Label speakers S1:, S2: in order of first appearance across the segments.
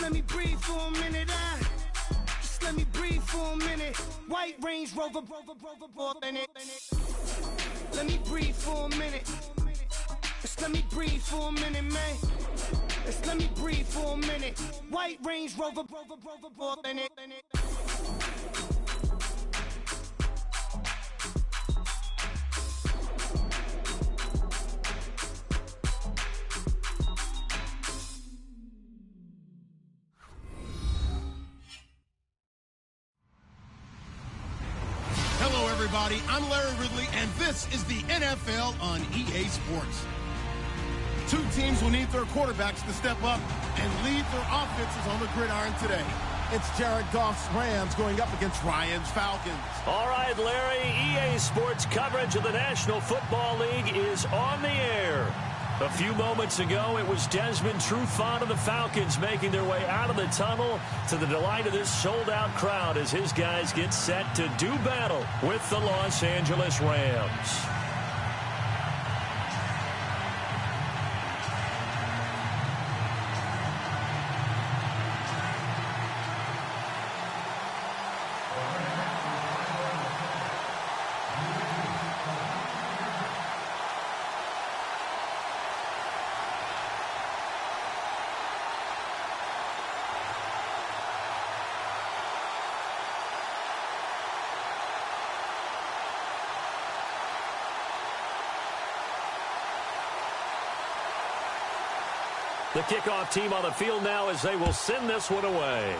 S1: let me breathe for a minute. Just let me breathe for a minute. White Range Rover, let me breathe for a minute. Just let me breathe for a minute, man. Just let me breathe for a minute. White Range Rover,
S2: Hello, everybody. I'm Larry Ridley, and this is the NFL on EA Sports. Two teams will need their quarterbacks to step up and lead their offenses on the gridiron today. It's Jared Goff's Rams going up against Ryan's Falcons.
S3: All right, Larry, EA Sports coverage of the National Football League is on the air. A few moments ago, it was Desmond Trufant of the Falcons making their way out of the tunnel to the delight of this sold-out crowd as his guys get set to do battle with the Los Angeles Rams. The kickoff team on the field now as they will send this one away.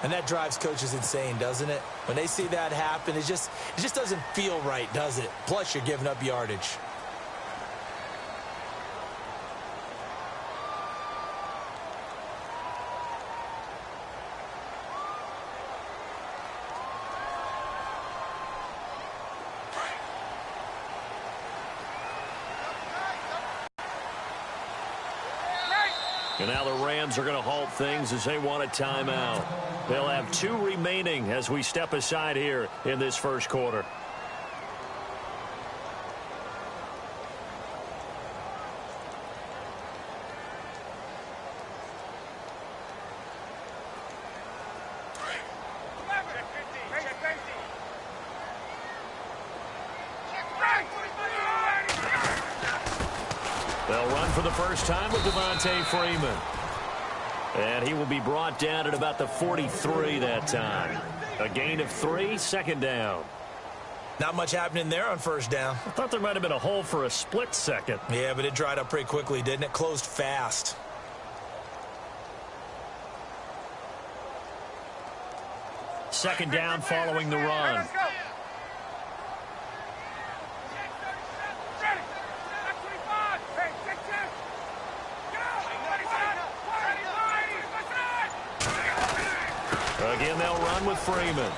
S4: And that drives coaches insane, doesn't it? When they see that happen, it just doesn't feel right, does it? Plus, you're giving up yardage.
S3: And now the Rams are going to halt things as they want a timeout. They'll have 2 remaining as we step aside here in this first quarter. They'll run for the first time with Devontae Freeman. And he will be brought down at about the 43 that time. A gain of 3, second down.
S4: Not much happening there on first down.
S3: I thought there might have been a hole for a split second.
S4: Yeah, but it dried up pretty quickly, didn't it? Closed fast.
S3: Second down following the run. Again, they'll run with Freeman.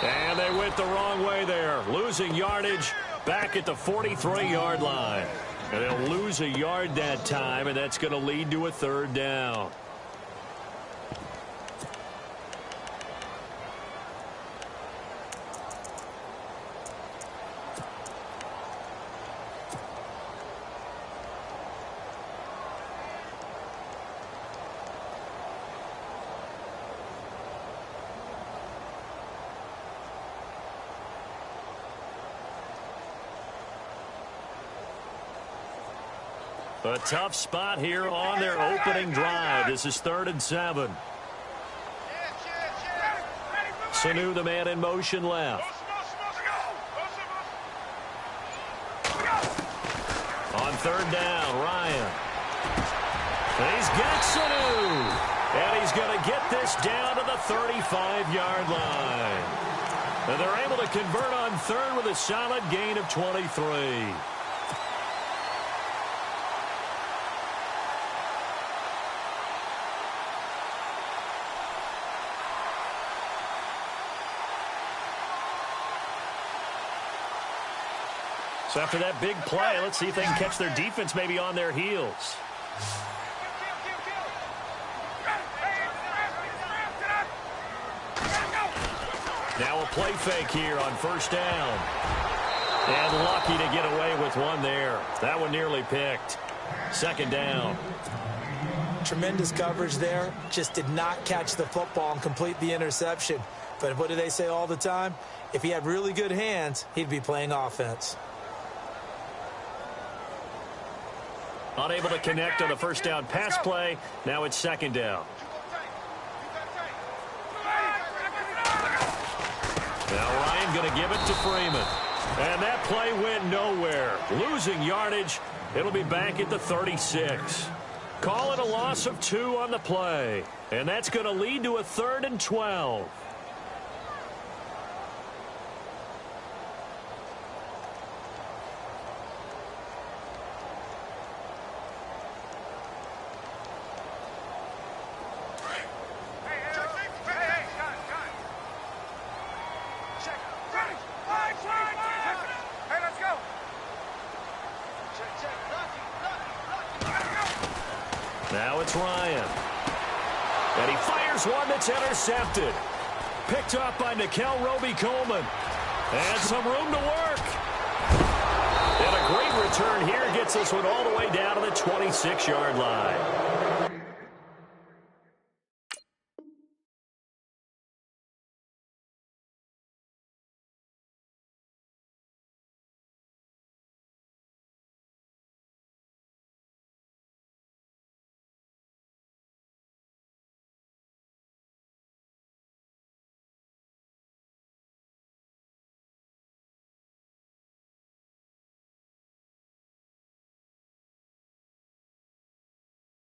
S3: And they went the wrong way there, losing yardage back at the 43-yard line. And they'll lose a yard that time, and that's going to lead to a third down. A tough spot here on their opening drive. This is 3rd and 7. Sanu, the man in motion left. On 3rd down, Ryan. He's got Sanu. And he's going to get this down to the 35-yard line. And they're able to convert on 3rd with a solid gain of 23. So after that big play, let's see if they can catch their defense maybe on their heels. Now a play fake here on first down. And lucky to get away with one there. That one nearly picked. Second down.
S4: Tremendous coverage there. Just did not catch the football and complete the interception. But what do they say all the time? If he had really good hands, he'd be playing offense.
S3: Unable to connect on the first down pass play. Now it's second down. Now Ryan going to give it to Freeman. And that play went nowhere. Losing yardage. It'll be back at the 36. Call it a loss of 2 on the play. And that's going to lead to a 3rd and 12. Now it's Ryan. And he fires one that's intercepted. Picked up by Nikel Roby-Coleman. And some room to work. And a great return here gets this one all the way down to the 26-yard line.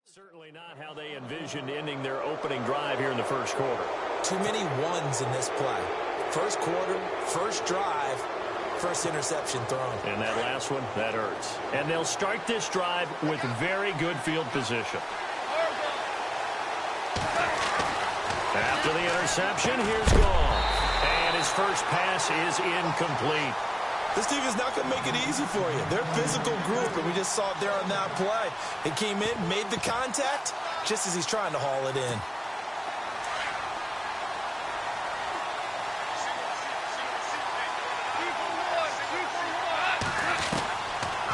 S3: Certainly not how they envisioned ending their opening drive here in the first quarter.
S4: Too many ones in this play. First quarter, first drive, first interception thrown.
S3: And that last one, that hurts. And they'll start this drive with very good field position. After the interception, here's Goff. And his first pass is incomplete.
S4: This team is not going to make it easy for you. They're a physical group, and we just saw it there on that play. He came in, made the contact, just as he's trying to haul it in.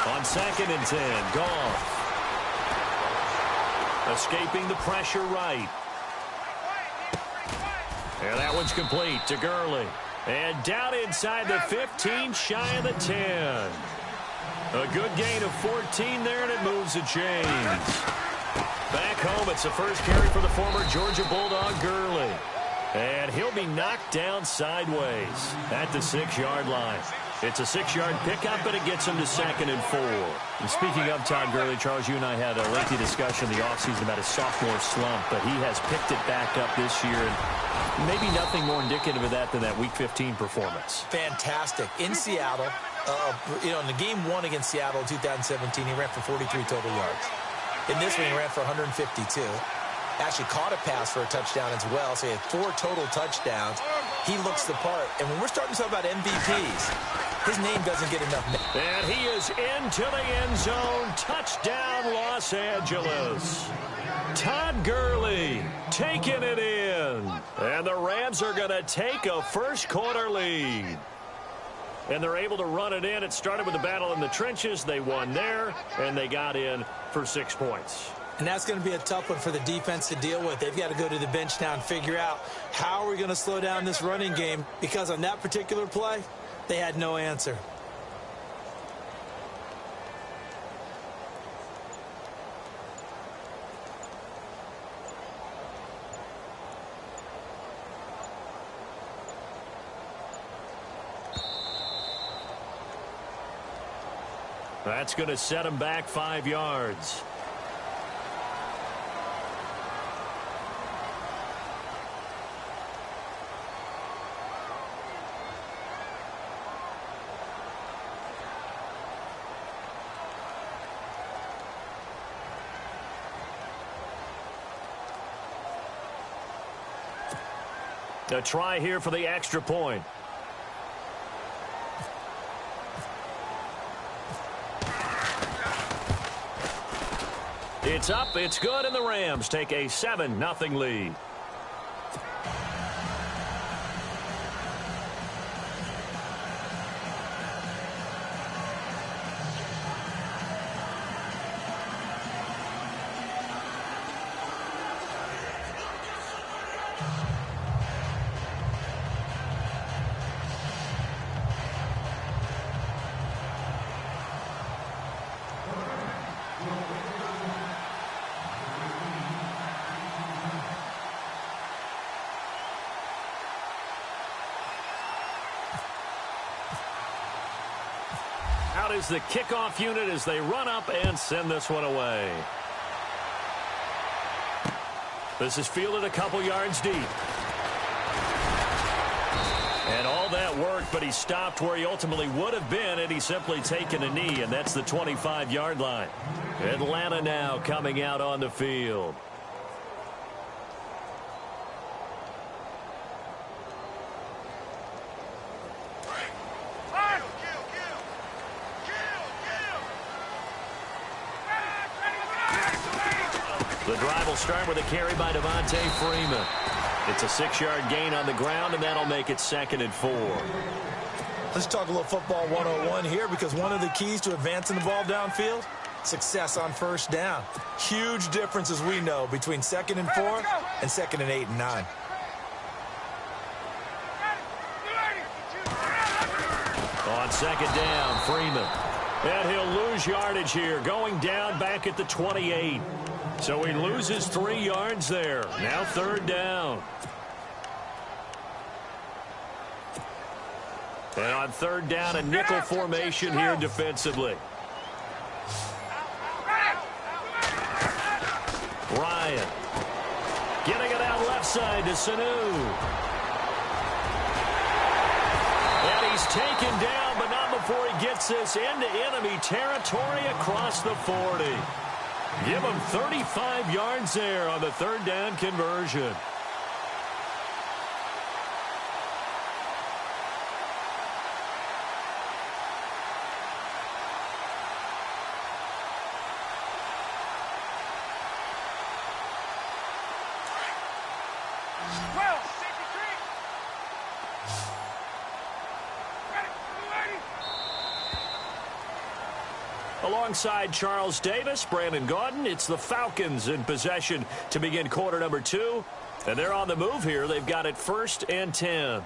S3: On 2nd and 10, Goff. Escaping the pressure right. And that one's complete to Gurley. And down inside the 15, shy of the 10. A good gain of 14 there, and it moves the chains. Back home, it's the first carry for the former Georgia Bulldog, Gurley. And he'll be knocked down sideways at the 6-yard line. It's a 6-yard pickup, but it gets him to 2nd and 4. And speaking of Todd Gurley, Charles, you and I had a lengthy discussion in the offseason about his sophomore slump, but he has picked it back up this year, and maybe nothing more indicative of that than that Week 15 performance.
S4: Fantastic. In Seattle, in the game 1 against Seattle in 2017, he ran for 43 total yards. In this one, he ran for 152. Actually caught a pass for a touchdown as well, so he had 4 total touchdowns. He looks the part. And when we're starting to talk about MVPs, his name doesn't get enough.
S3: And he is into the end zone. Touchdown, Los Angeles. Todd Gurley taking it in. And the Rams are going to take a first quarter lead. And they're able to run it in. It started with a battle in the trenches. They won there, and they got in for 6 points.
S4: And that's going to be a tough one for the defense to deal with. They've got to go to the bench now and figure out how are we going to slow down this running game, because on that particular play, they had no answer.
S3: That's going to set him back 5 yards. A try here for the extra point. It's up, it's good, and the Rams take a 7-0 lead. out is the kickoff unit as they run up and send this one away. This is fielded a couple yards deep. And all that worked, but he stopped where he ultimately would have been had he simply taken a knee, and that's the 25-yard line. Atlanta now coming out on the field. The drive will start with a carry by Devontae Freeman. It's a 6-yard gain on the ground, and that'll make it 2nd and 4.
S4: Let's talk a little football 101 here, because one of the keys to advancing the ball downfield, success on first down. Huge difference, as we know, between 2nd and 4 and 2nd and 8 and 9.
S3: On 2nd down, Freeman. And he'll lose yardage here, going down back at the 28. So he loses 3 yards there. Now 3rd down. And on 3rd down, a nickel formation here defensively. Ryan. Getting it out left side to Sanu. And he's taken down, but not before he gets this into enemy territory across the 40. Give him 35 yards there on the 3rd down conversion. Alongside Charles Davis, Brandon Gaudin, it's the Falcons in possession to begin quarter number 2. And they're on the move here. They've got it 1st and 10.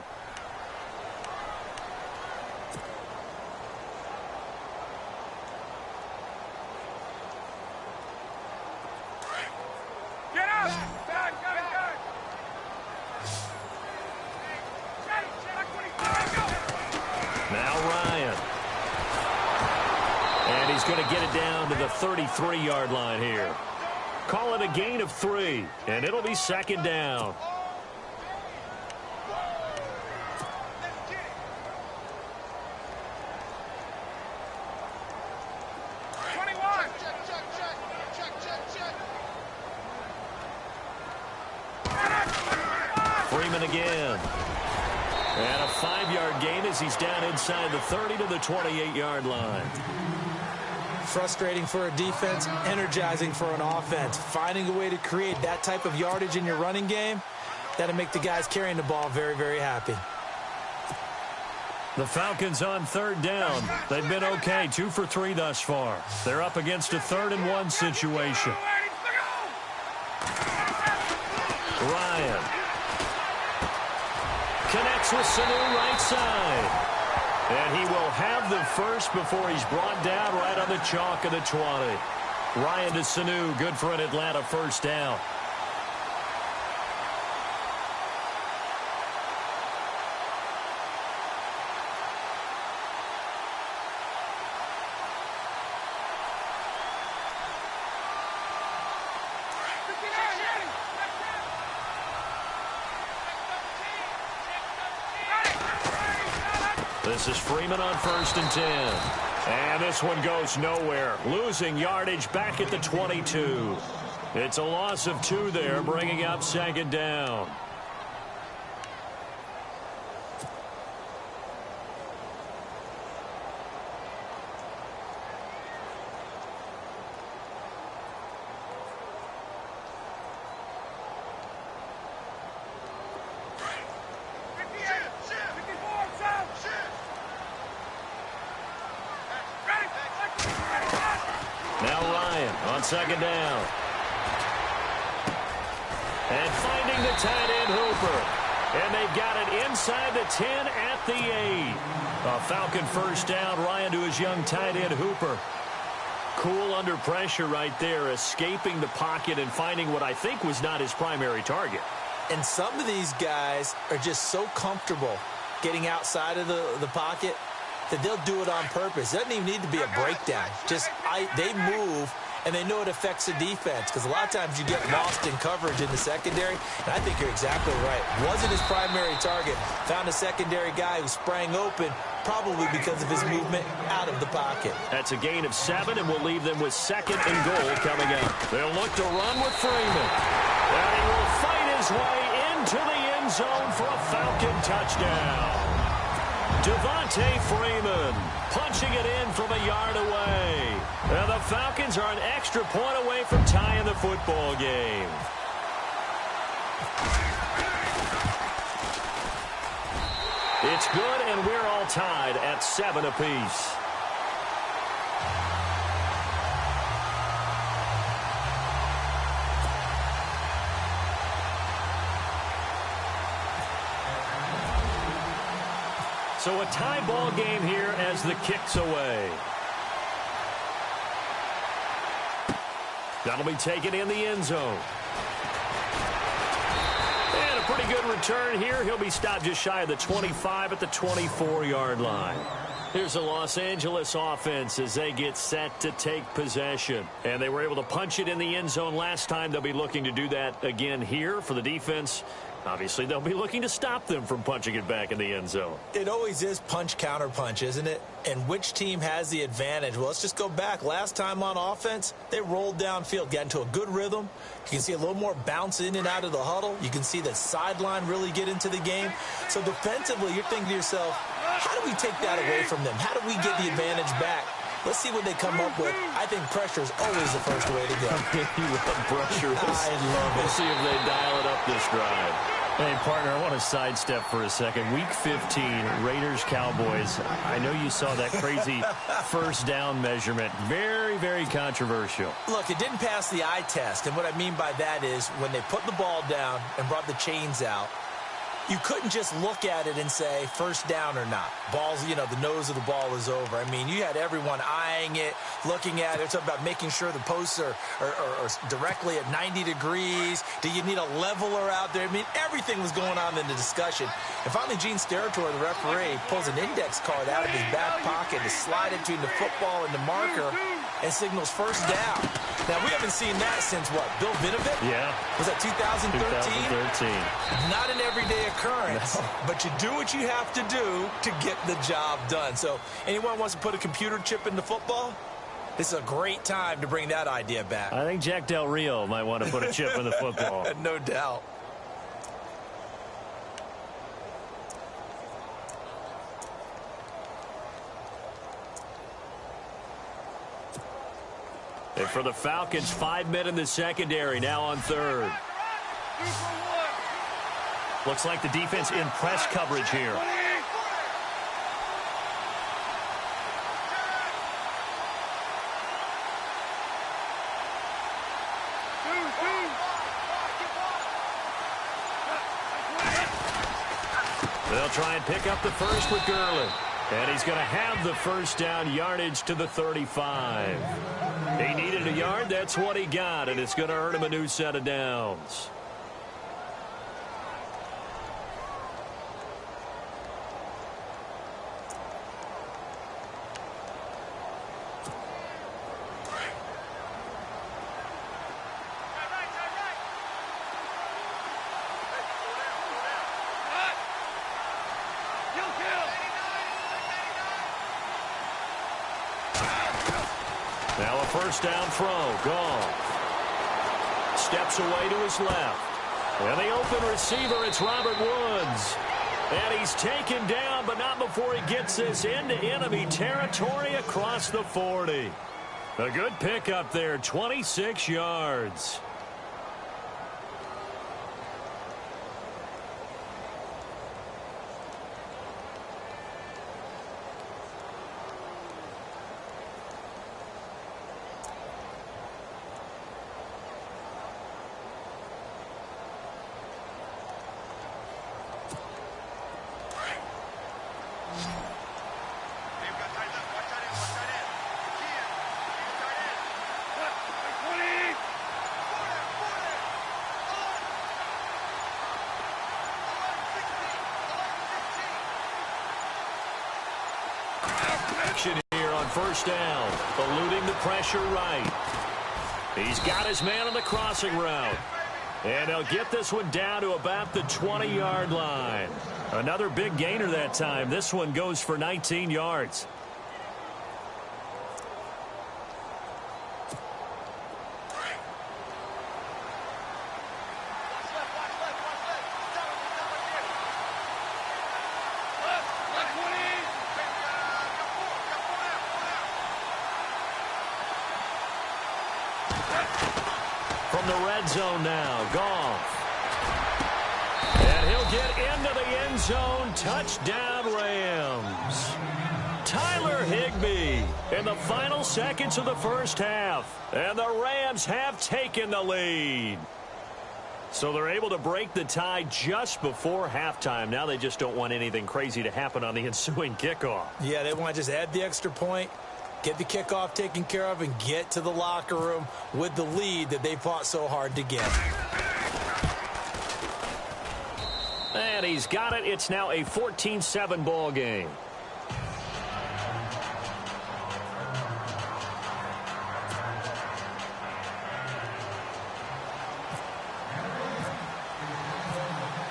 S1: Get up!
S3: Now Ryan. And he's going to get it down to the 33-yard line here. Call it a gain of 3, and it'll be 2nd down. Freeman again. And a 5-yard gain as he's down inside the 30 to the 28-yard line.
S4: Frustrating for a defense, energizing for an offense. Finding a way to create that type of yardage in your running game, that'll make the guys carrying the ball very, very happy.
S3: The Falcons on 3rd down. They've been okay, 2 for 3 thus far. They're up against a 3rd and 1 situation. Ryan connects with Sanu right side. And he will have the first before he's brought down right on the chalk of the 20. Ryan to Sanu, good for an Atlanta 1st down. This is Freeman on 1st and 10. And this one goes nowhere. Losing yardage back at the 22. It's a loss of 2 there, bringing up 2nd down. Now Ryan on 2nd down. And finding the tight end Hooper. And they've got it inside the 10 at the 8. A Falcon 1st down. Ryan to his young tight end Hooper. Cool under pressure right there, escaping the pocket and finding what I think was not his primary target.
S4: And some of these guys are just so comfortable getting outside of the pocket that they'll do it on purpose. It doesn't even need to be a breakdown. Just they move, and they know it affects the defense, because a lot of times you get lost in coverage in the secondary, and I think you're exactly right. Wasn't his primary target. Found a secondary guy who sprang open, probably because of his movement out of the pocket.
S3: That's a gain of 7, and we'll leave them with 2nd and goal coming up. They'll look to run with Freeman. And he will fight his way into the end zone for a Falcon touchdown. Devontae Freeman punching it in from a yard away. And the Falcons are an extra point away from tying the football game. It's good, and we're all tied at 7 apiece. So a tie ball game here as the kick's away. That'll be taken in the end zone. And a pretty good return here. He'll be stopped just shy of the 25 at the 24-yard line. Here's the Los Angeles offense as they get set to take possession. And they were able to punch it in the end zone last time. They'll be looking to do that again here for the defense. Obviously, they'll be looking to stop them from punching it back in the end zone.
S4: It always is punch-counter-punch, isn't it? And which team has the advantage? Well, let's just go back. Last time on offense, they rolled downfield, got into a good rhythm. You can see a little more bounce in and out of the huddle. You can see the sideline really get into the game. So defensively, you're thinking to yourself, how do we take that away from them? How do we get the advantage back? Let's see what they come up with. I think pressure is always the first way to go.
S3: You love pressure.
S4: I love it.
S3: We'll see if they dial it up this drive. Hey, partner, I want to sidestep for a second. Week 15, Raiders-Cowboys. I know you saw that crazy first down measurement. Very, very controversial.
S4: Look, it didn't pass the eye test, and what I mean by that is when they put the ball down and brought the chains out, you couldn't just look at it and say first down or not. Ball's, you know, the nose of the ball is over. I mean, you had everyone eyeing it, looking at it. It's about making sure the posts are directly at 90 degrees. Do you need a leveler out there? I mean, everything was going on in the discussion. And finally, Gene Steratore, the referee, pulls an index card out of his back pocket to slide it between the football and the marker and signals first down. Now, we haven't seen that since, what, Bill Vinovich?
S3: Yeah.
S4: Was that 2013?
S3: 2013.
S4: Not an everyday occurrence, but you do what you have to do to get the job done. So anyone wants to put a computer chip into football? This is a great time to bring that idea back.
S3: I think Jack Del Rio might want to put a chip in the football.
S4: No doubt.
S3: And for the Falcons, 5 men in the secondary, now on third. Looks like the defense in press coverage here. They'll try and pick up the first with Gurley. And he's going to have the first down, yardage to the 35. He needed a yard. That's what he got, and it's going to earn him a new set of downs. Now a first down throw. Goff steps away to his left. And the open receiver, it's Robert Woods. And he's taken down, but not before he gets this into enemy territory across the 40. A good pickup there, 26 yards. first down. Eluding the pressure right. He's got his man on the crossing route. And he'll get this one down to about the 20-yard line. Another big gainer that time. This one goes for 19 yards. From the red zone now, Goff. And he'll get into the end zone. Touchdown, Rams. Tyler Higbee in the final seconds of the first half. And the Rams have taken the lead. So they're able to break the tie just before halftime. Now they just don't want anything crazy to happen on the ensuing kickoff.
S4: Yeah, they want to just add the extra point, get the kickoff taken care of, and get to the locker room with the lead that they fought so hard to get.
S3: And he's got it. It's now a 14-7 ball game.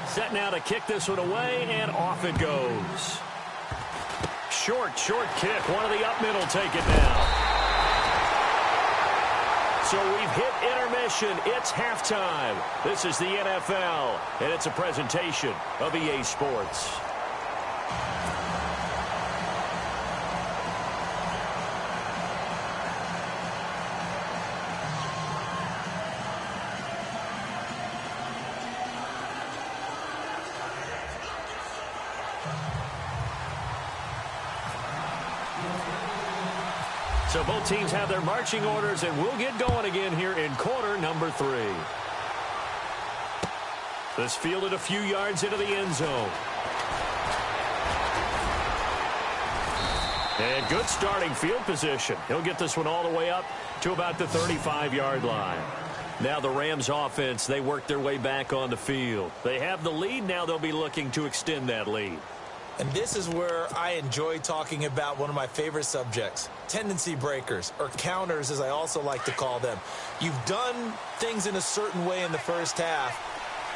S3: Set now to kick this one away, and off it goes. Short kick. One of the up middle take it now. So we've hit intermission. It's halftime. This is the NFL, and it's a presentation of EA Sports. So both teams have their marching orders, and we'll get going again here in quarter number 3. This fielded a few yards into the end zone. And good starting field position. He'll get this one all the way up to about the 35-yard line. Now the Rams offense, they work their way back on the field. They have the lead. Now they'll be looking to extend that lead.
S4: And this is where I enjoy talking about one of my favorite subjects, tendency breakers, or counters as I also like to call them. You've done things in a certain way in the first half,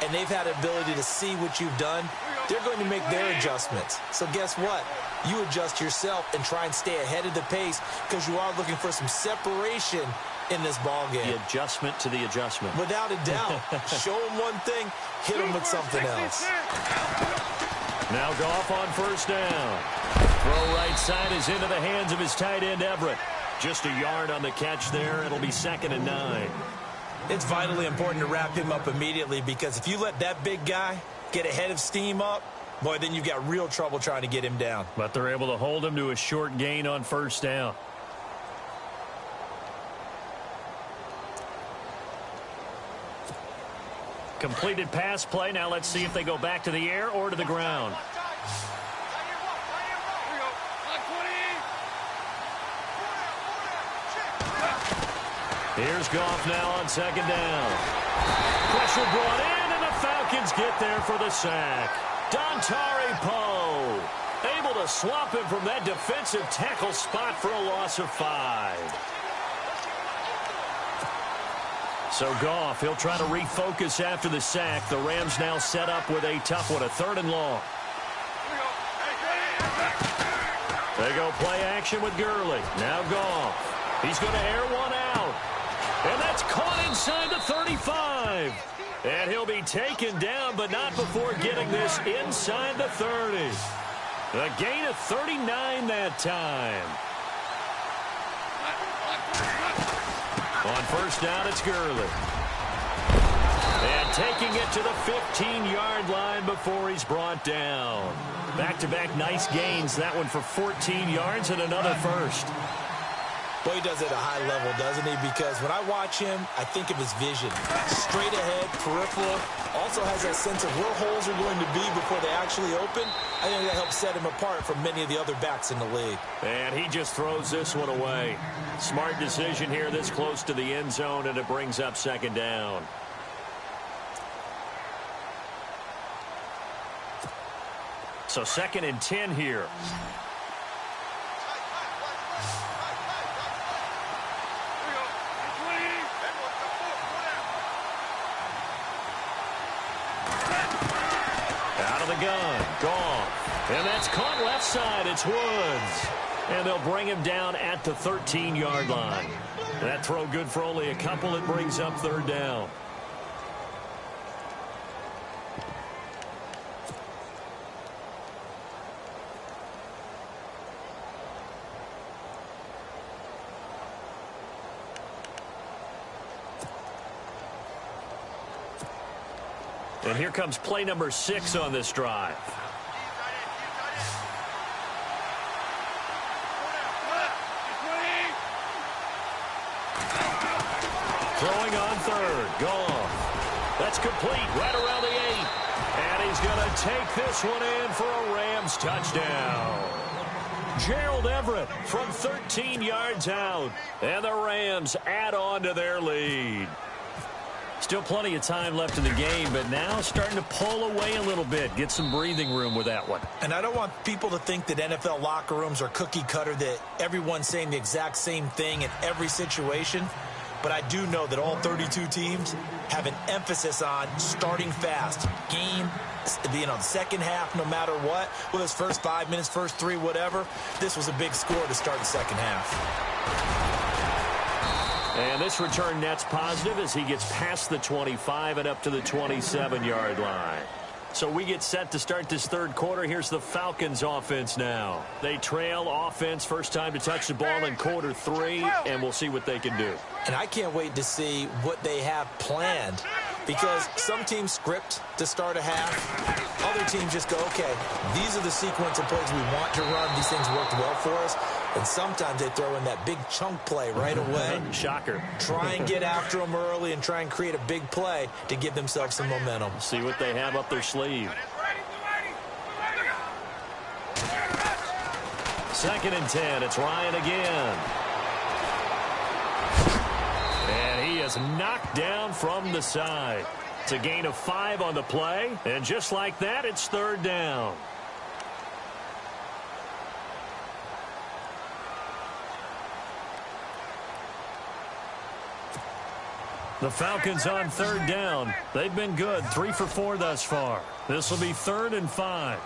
S4: and they've had the ability to see what you've done. They're going to make their adjustments. So guess what? You adjust yourself and try and stay ahead of the pace because you are looking for some separation in this ball game.
S3: The adjustment to the adjustment.
S4: Without a doubt. Show them one thing, hit them with something else.
S3: Now Goff on first down. Throw right side is into the hands of his tight end, Everett. Just a yard on the catch there. It'll be 2nd and 9.
S4: It's vitally important to wrap him up immediately because if you let that big guy get ahead of steam up, boy, then you've got real trouble trying to get him down.
S3: But they're able to hold him to a short gain on first down. Completed pass play. Now let's see if they go back to the air or to the ground. Here's Goff now on 2nd down. Pressure brought in, and the Falcons get there for the sack. Dontari Poe able to swamp him from that defensive tackle spot for a loss of 5. So Goff, he'll try to refocus after the sack. The Rams now set up with a tough one, a 3rd and long. They go play action with Gurley. Now Goff. He's going to air one out. And that's caught inside the 35. And he'll be taken down, but not before getting this inside the 30. A gain of 39 that time. On first down, it's Gurley. And taking it to the 15-yard line before he's brought down. Back-to-back nice gains. That one for 14 yards and another first.
S4: Boy, he does it at a high level, doesn't he? Because when I watch him, I think of his vision. Straight ahead, peripheral. Also has that sense of where holes are going to be before they actually open. I think that helps set him apart from many of the other backs in the league.
S3: And he just throws this one away. Smart decision here this close to the end zone, and it brings up 2nd down. So 2nd and 10 here. the gun. Goff. And that's caught left side. It's Woods. And they'll bring him down at the 13-yard line. That throw good for only a couple. It brings up third down. And here comes play number 6 on this drive. Throwing on third. Goff. That's complete right around the 8. And he's going to take this one in for a Rams touchdown. Gerald Everett from 13 yards out. And the Rams add on to their lead. Still plenty of time left in the game, but now starting to pull away a little bit. Get some breathing room with that one.
S4: And I don't want people to think that NFL locker rooms are cookie cutter, that everyone's saying the exact same thing in every situation. But I do know that all 32 teams have an emphasis on starting fast. Game, the second half, no matter what. Whether it's first 5 minutes, first 3, whatever. This was a big score to start the second half.
S3: And this return net's positive as he gets past the 25 and up to the 27-yard line. So we get set to start this third quarter. Here's the Falcons offense now. They trail offense, first time to touch the ball in quarter 3, and we'll see what they can do.
S4: And I can't wait to see what they have planned, because some teams script to start a half. Other teams just go, okay, these are the sequence of plays we want to run. These things worked well for us. And sometimes they throw in that big chunk play right away.
S3: Shocker.
S4: Try and get after them early and try and create a big play to give themselves some momentum.
S3: See what they have up their sleeve. 2nd and 10. It's Ryan again. And he is knocked down from the side. It's a gain of 5 on the play. And just like that, it's third down. The Falcons on third down. They've been good, 3 for 4 thus far. This will be 3rd and 5.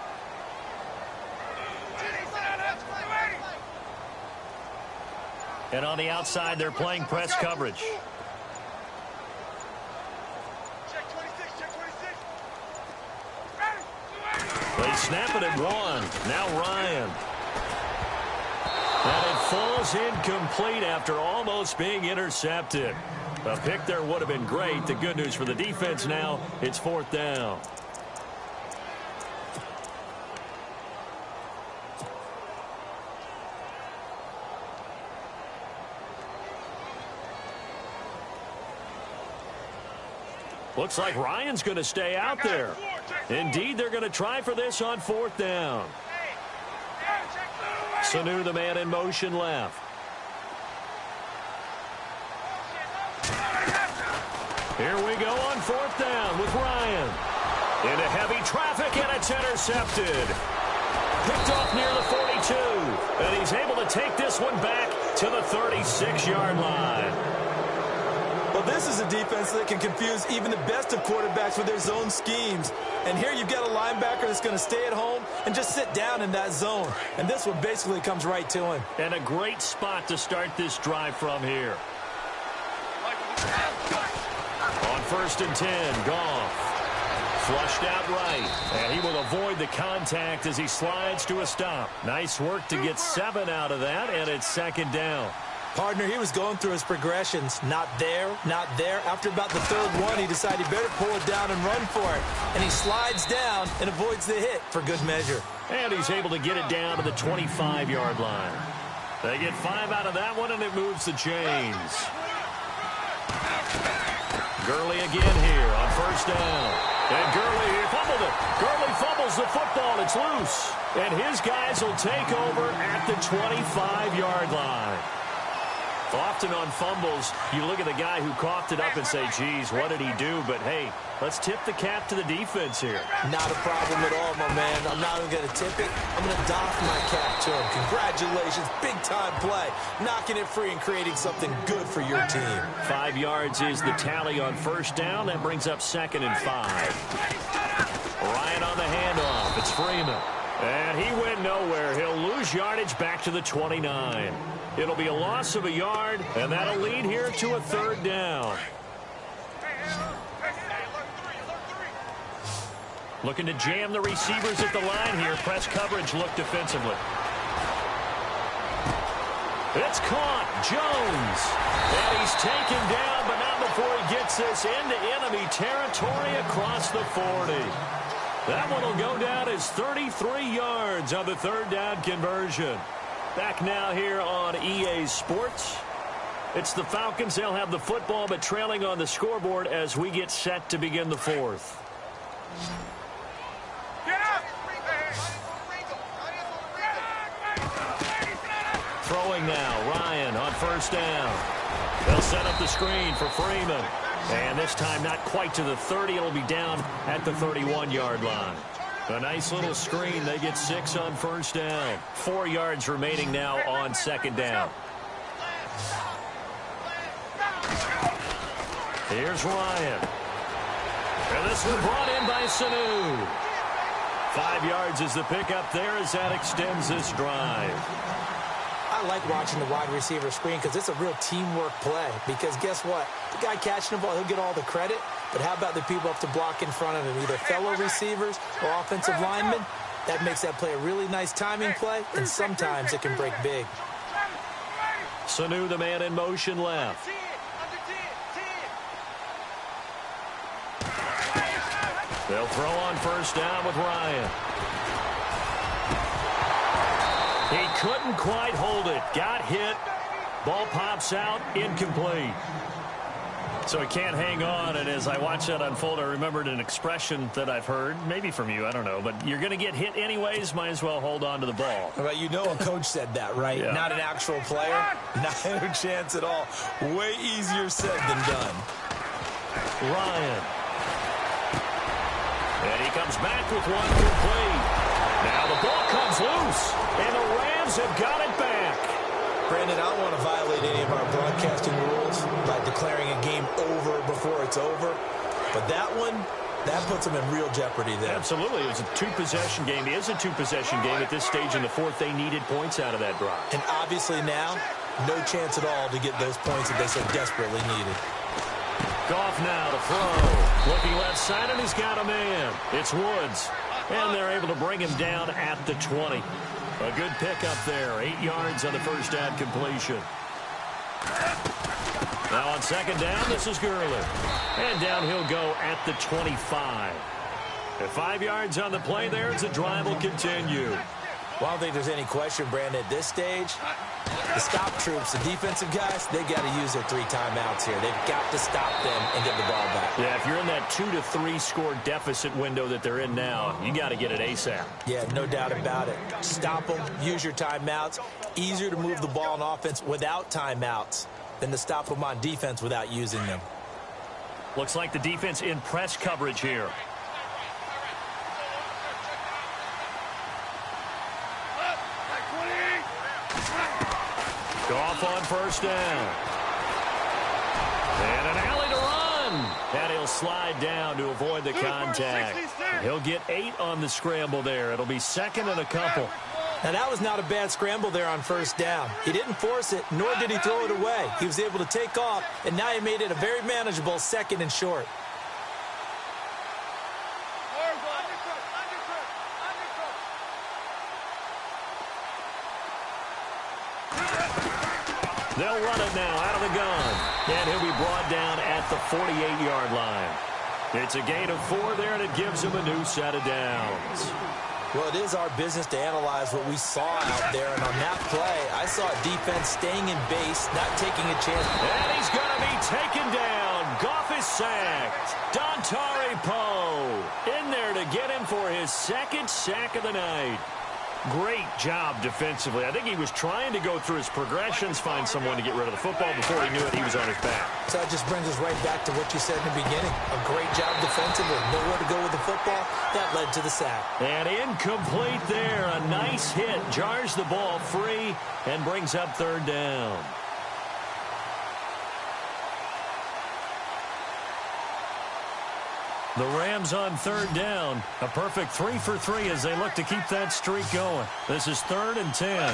S3: And on the outside, they're playing press coverage. They snap it at 1. Now Ryan. And it falls incomplete after almost being intercepted. A pick there would have been great. The good news for the defense now, it's 4th down. Looks like Ryan's going to stay out there. Indeed, they're going to try for this on 4th down. Sanu, the man in motion left. Here we go on 4th down with Ryan. Into heavy traffic, and it's intercepted. Picked off near the 42. And he's able to take this one back to the 36-yard line.
S4: Well, this is a defense that can confuse even the best of quarterbacks with their zone schemes. And here you've got a linebacker that's going to stay at home and just sit down in that zone. And this one basically comes right to him.
S3: And a great spot to start this drive from here. On 1st and 10, Goff. Flushed out right. And he will avoid the contact as he slides to a stop. Nice work to get 7 out of that, and it's 2nd down.
S4: Partner, he was going through his progressions. Not there, not there. After about the 3rd one, he decided he better pull it down and run for it. And he slides down and avoids the hit for good measure.
S3: And he's able to get it down to the 25-yard line. They get 5 out of that one, and it moves the chains. Gurley again here on 1st down. And Gurley fumbled it. Gurley fumbles the football. It's loose. And his guys will take over at the 25-yard line. Often on fumbles, you look at the guy who coughed it up and say, geez, what did he do? But, hey, let's tip the cap to the defense here.
S4: Not a problem at all, my man. I'm not even going to tip it. I'm going to doff my cap to him. Congratulations. Big-time play. Knocking it free and creating something good for your team.
S3: 5 yards is the tally on 1st down. That brings up 2nd and 5. Ryan on the handoff. It's Freeman. And he went nowhere. He'll lose yardage back to the 29. It'll be a loss of a yard, and that'll lead here to a third down. Looking to jam the receivers at the line here. Press coverage look defensively. It's caught. Jones. And he's taken down, but not before he gets this into enemy territory across the 40. That one will go down as 33 yards on the third down conversion. Back now here on EA Sports. It's the Falcons. They'll have the football, but trailing on the scoreboard as we get set to begin the fourth. Throwing now, Ryan on first down. They'll set up the screen for Freeman. And this time not quite to the 30. It'll be down at the 31-yard line. A nice little screen. They get 6 on first down. 4 yards remaining now on second down. Here's Ryan. And this one brought in by Sanu. 5 yards is the pickup there as that extends this drive.
S4: I like watching the wide receiver screen because it's a real teamwork play. Because guess what? The guy catching the ball, he'll get all the credit. But how about the people up to block in front of him, either fellow receivers or offensive linemen? That makes that play a really nice timing play, and sometimes it can break big.
S3: Sanu, the man in motion left. They'll throw on first down with Ryan. He couldn't quite hold it. Got hit. Ball pops out. Incomplete. So he can't hang on. And as I watch that unfold, I remembered an expression that I've heard, maybe from you, I don't know. But you're going to get hit anyways. Might as well hold on to the ball.
S4: Well, you know a coach said that, right?
S3: Yeah.
S4: Not an actual player. Not a chance at all. Way easier said than done.
S3: Ryan. And he comes back with one complete. Now the ball comes loose, and the Rams have got it back.
S4: Brandon, I don't want to violate any of our broadcasting rules by declaring a game over before it's over. But that one, that puts them in real jeopardy there.
S3: Absolutely. It was a two-possession game. It is a two-possession game at this stage in the fourth. They needed points out of that drive.
S4: And obviously now, no chance at all to get those points that they so desperately needed.
S3: Goff now to throw. Looking left side, and he's got a man. It's Woods. And they're able to bring him down at the 20. A good pickup there. 8 yards on the first down completion. Now on second down, this is Gurley. And down he'll go at the 25. At 5 yards on the play there, as the drive will continue.
S4: Well, I don't think there's any question, Brandon, at this stage, the stop troops, the defensive guys, they got to use their 3 timeouts here. They've got to stop them and get the ball back.
S3: Yeah, if you're in that 2 to 3 score deficit window that they're in now, you got to get it ASAP.
S4: Yeah, no doubt about it. Stop them, use your timeouts. Easier to move the ball on offense without timeouts than to stop them on defense without using them.
S3: Looks like the defense in press coverage here. Goff on first down. And an alley to run. And he'll slide down to avoid the contact. He'll get 8 on the scramble there. It'll be second and a couple.
S4: Now, that was not a bad scramble there on first down. He didn't force it, nor did he throw it away. He was able to take off, and now he made it a very manageable second and short.
S3: They'll run it now out of the gun. And he'll be brought down at the 48-yard line. It's a gain of 4 there, and it gives him a new set of downs.
S4: Well, it is our business to analyze what we saw out there. And on that play, I saw a defense staying in base, not taking a chance.
S3: And he's going to be taken down. Goff is sacked. Dontari Poe in there to get him for his second sack of the night. Great job defensively. I think he was trying to go through his progressions, find someone to get rid of the football. Before he knew it, he was on his back.
S4: So that just brings us right back to what you said in the beginning. A great job defensively. Nowhere to go with the football. That led to the sack.
S3: And incomplete there. A nice hit. Jars the ball free and brings up third down. The Rams on third down. A perfect 3 for 3 as they look to keep that streak going. This is 3rd and 10.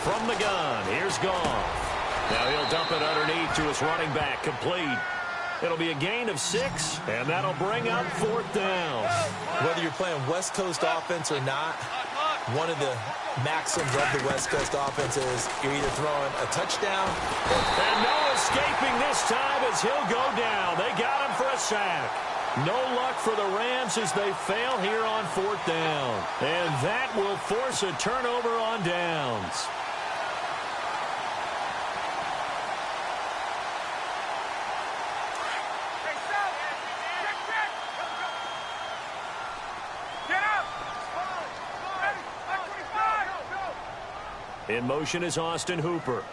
S3: From the gun, here's Goff. Now he'll dump it underneath to his running back, complete. It'll be a gain of 6, and that'll bring up 4th down.
S4: Whether you're playing West Coast offense or not, one of the maxims of the West Coast offense is you're either throwing a touchdown.
S3: And no escaping this time as he'll go down. They got him for a sack. No luck for the Rams as they fail here on 4th down. And that will force a turnover on downs. In motion is Austin Hooper.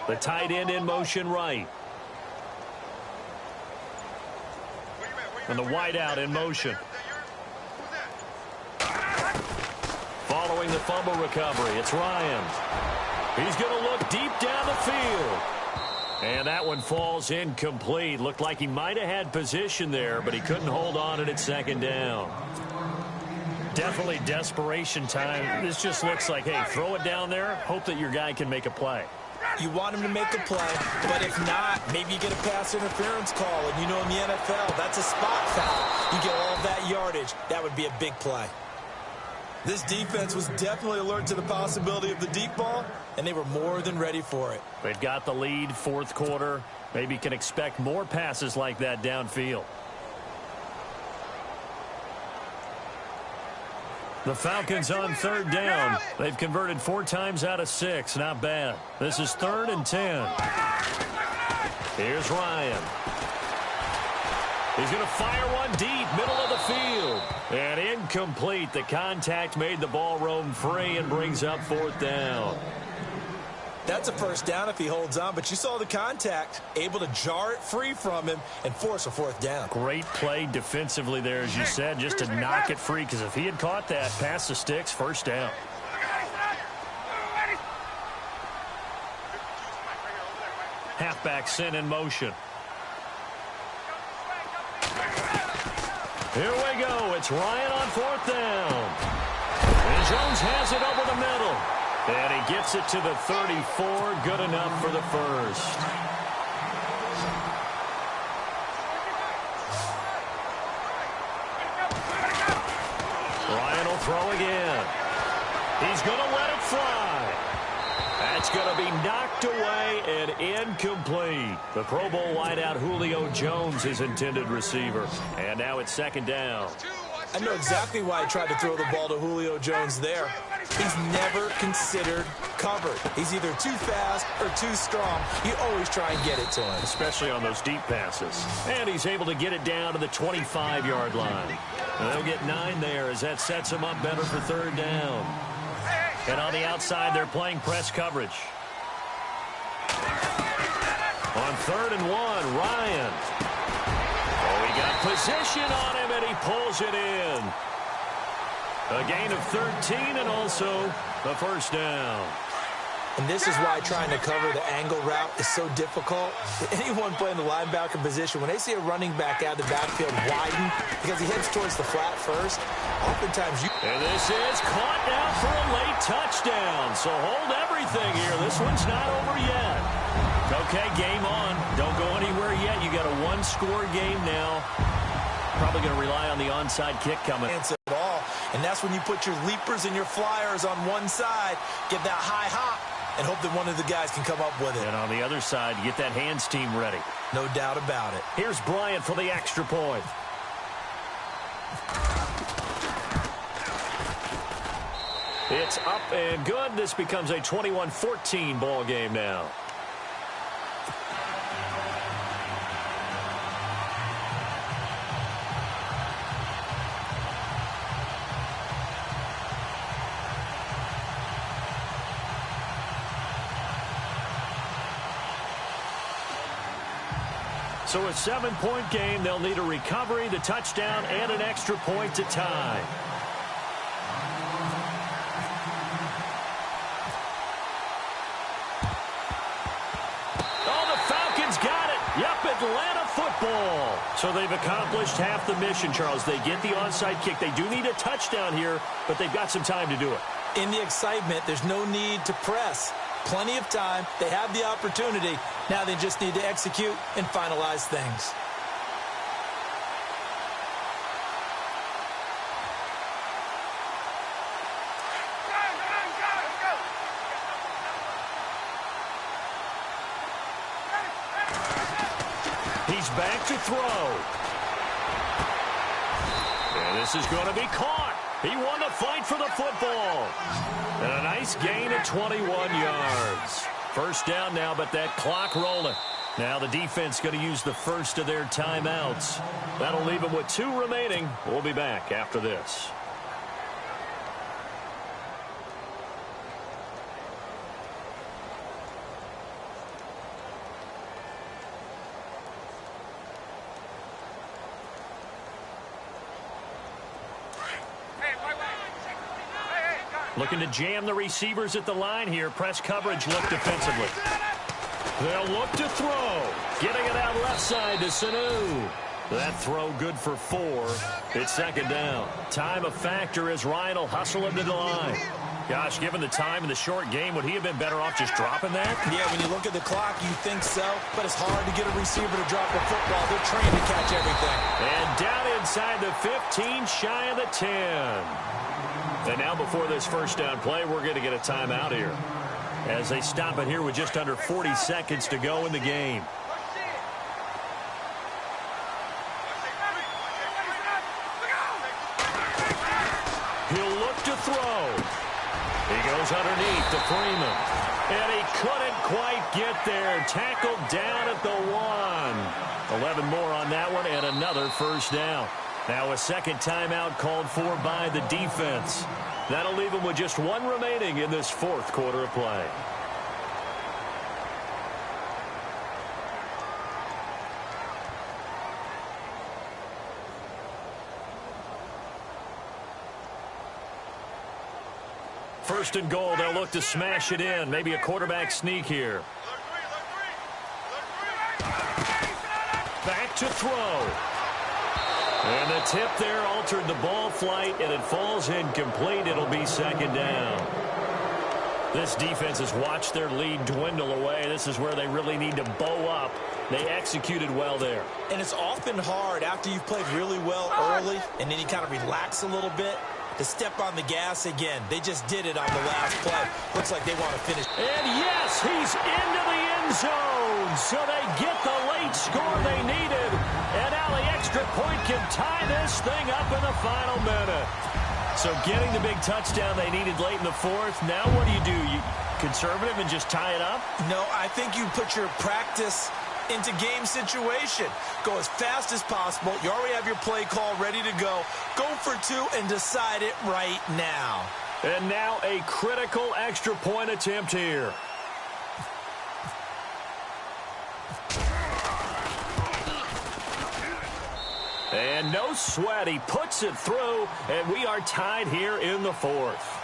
S3: The tight end in motion right. And the wideout in motion. Following the fumble recovery, it's Ryan. He's going to look deep down the field. And that one falls incomplete. Looked like he might have had position there, but he couldn't hold on at 2nd down. Definitely desperation time. This just looks like, hey, throw it down there, hope that your guy can make a play.
S4: You want him to make a play, but if not, maybe you get a pass interference call. And you know in the NFL, that's a spot foul. You get all that yardage. That would be a big play. This defense was definitely alert to the possibility of the deep ball, and they were more than ready for it.
S3: They've got the lead, 4th quarter. Maybe can expect more passes like that downfield. The Falcons on 3rd down. They've converted 4 times out of 6. Not bad. This is 3rd and 10. Here's Ryan. He's going to fire one deep, middle of the field. And incomplete. The contact made the ball roam free and brings up 4th down.
S4: That's a first down if he holds on, but you saw the contact, able to jar it free from him and force a 4th down.
S3: Great play defensively there, as you said, just to knock it free, because if he had caught that, past the sticks, 1st down. Halfback sent in motion. Here we go. It's Ryan on 4th down. And Jones has it over the middle. And he gets it to the 34. Good enough for the first. Ryan will throw again. He's going to let it fly. That's going to be knocked away and incomplete. The Pro Bowl wideout Julio Jones, his intended receiver. And now it's 2nd down.
S4: I know exactly why he tried to throw the ball to Julio Jones there. He's never considered covered. He's either too fast or too strong. You always try and get it to him.
S3: Especially on those deep passes. And he's able to get it down to the 25-yard line. And they'll get 9 there as that sets him up better for 3rd down. And on the outside, they're playing press coverage. On 3rd and 1, Ryan. Oh, he got position on him, and he pulls it in. A gain of 13 and also the 1st down.
S4: And this is why trying to cover the angle route is so difficult. Anyone playing the linebacker position, when they see a running back out of the backfield widen because he heads towards the flat first, oftentimes you...
S3: And this is caught now for a late touchdown. So hold everything here. This one's not over yet. Okay, game on. Don't go anywhere yet. You got a 1-score game now. Probably going to rely on the onside kick coming.
S4: And that's when you put your leapers and your flyers on one side, get that high hop, and hope that one of the guys can come up with it.
S3: And on the other side, get that hands team ready.
S4: No doubt about it.
S3: Here's Bryant for the extra point. It's up and good. This becomes a 21-14 ball game now. So a 7-point game. They'll need a recovery, the touchdown, and an extra point to tie. Atlanta football. So they've accomplished half the mission, Charles. They get the onside kick. They do need a touchdown here, but they've got some time to do it.
S4: In the excitement, there's no need to press. Plenty of time. They have the opportunity. Now they just need to execute and finalize things.
S3: He's back to throw. And this is going to be caught. He won the fight for the football. And a nice gain of 21 yards. First down now, but that clock rolling. Now the defense going to use the first of their timeouts. That'll leave them with 2 remaining. We'll be back after this. Looking to jam the receivers at the line here. Press coverage look defensively. They'll look to throw. Getting it out left side to Sanu. That throw good for 4. It's second down. Time a factor as Ryan will hustle him to the line. Gosh, given the time in the short game, would he have been better off just dropping that?
S4: Yeah, when you look at the clock, you think so. But it's hard to get a receiver to drop a football. They're trained to catch everything.
S3: And down inside the 15, shy of the 10. And now before this first down play, we're going to get a timeout here as they stop it here with just under 40 seconds to go in the game. He'll look to throw. He goes underneath to Freeman. And he couldn't quite get there. Tackled down at the 1. 11 more on that one and another first down. Now a second timeout called for by the defense. That'll leave them with just 1 remaining in this fourth quarter of play. First and goal, they'll look to smash it in. Maybe a quarterback sneak here. Back to throw. And the tip there altered the ball flight, and it falls incomplete. It'll be second down. This defense has watched their lead dwindle away. This is where they really need to bow up. They executed well there.
S4: And it's often hard after you've played really well early, and then you kind of relax a little bit, to step on the gas again. They just did it on the last play. Looks like they want to finish.
S3: And yes, he's into the end zone. So they get the late score they needed. And now the extra point can tie this thing up in the final minute. So getting the big touchdown they needed late in the fourth. Now what do? You conservative and just tie it up?
S4: No, I think you put your practice into game situation. Go as fast as possible. You already have your play call ready to go. Go for 2 and decide it right now.
S3: And now a critical extra point attempt here. And no sweat. He puts it through, and we are tied here in the fourth.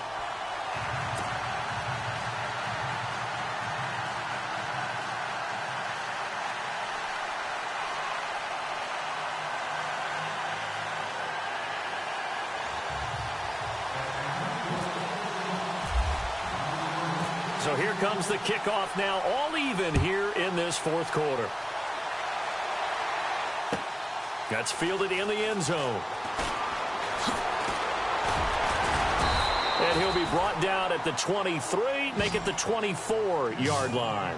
S3: So here comes the kickoff now, all even here in this fourth quarter. That's fielded in the end zone. And he'll be brought down at the 23, make it the 24-yard line.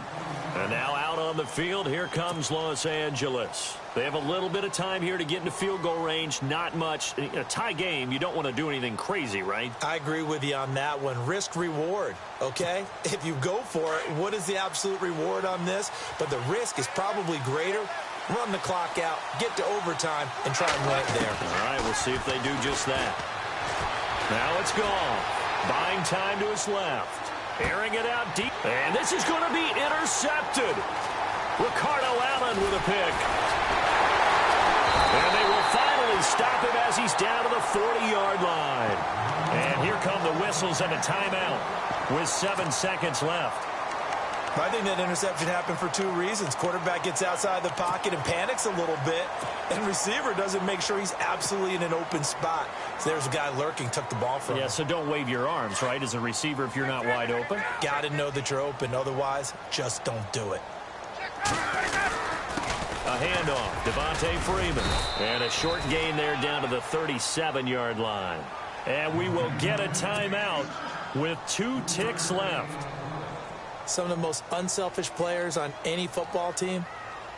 S3: And now out on the field, here comes Los Angeles. They have a little bit of time here to get into field goal range, not much. In a tie game, you don't want to do anything crazy, right?
S4: I agree with you on that one. Risk reward, okay? If you go for it, what is the absolute reward on this? But the risk is probably greater. Run the clock out, get to overtime, and try and win it there.
S3: All right, we'll see if they do just that. Now it's gone. Buying time to his left. Airing it out deep. And this is going to be intercepted. Ricardo Allen with a pick. And they will finally stop him as he's down to the 40-yard line. And here come the whistles and a timeout with 7 seconds left.
S4: I think that interception happened for two reasons. Quarterback gets outside the pocket and panics a little bit, and receiver doesn't make sure he's absolutely in an open spot. So there's a guy lurking, took the ball from him.
S3: Yeah, so don't wave your arms, right, as a receiver if you're not wide open.
S4: Got to know that you're open. Otherwise, just don't do it.
S3: A handoff, Devontae Freeman. And a short gain there down to the 37-yard line. And we will get a timeout with 2 ticks left.
S4: Some of the most unselfish players on any football team,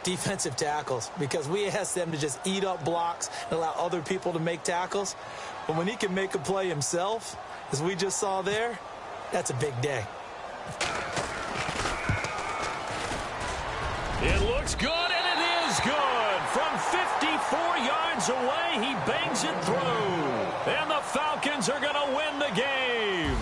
S4: defensive tackles, because we ask them to just eat up blocks and allow other people to make tackles. But when he can make a play himself, as we just saw there, that's a big day.
S3: It looks good, and it is good. From 54 yards away, he bangs it through. And the Falcons are going to win the game.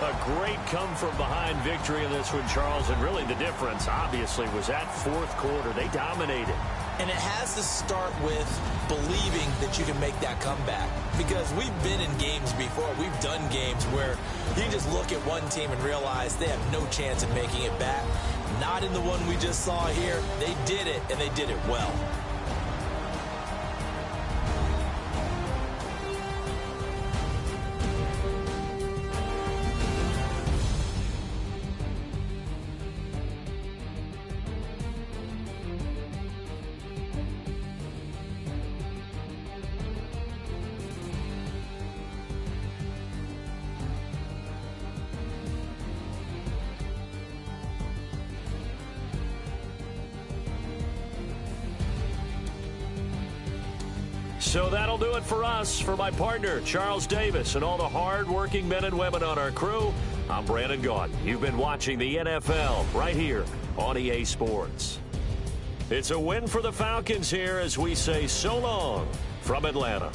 S3: A great come-from-behind victory in this one, Charles. And really the difference, obviously, was that fourth quarter. They dominated.
S4: And it has to start with believing that you can make that comeback. Because we've been in games before. We've done games where you can just look at one team and realize they have no chance of making it back. Not in the one we just saw here. They did it, and they did it well.
S3: So that'll do it for us. For my partner, Charles Davis, and all the hard-working men and women on our crew, I'm Brandon Gaudin. You've been watching the NFL right here on EA Sports. It's a win for the Falcons here as we say so long from Atlanta.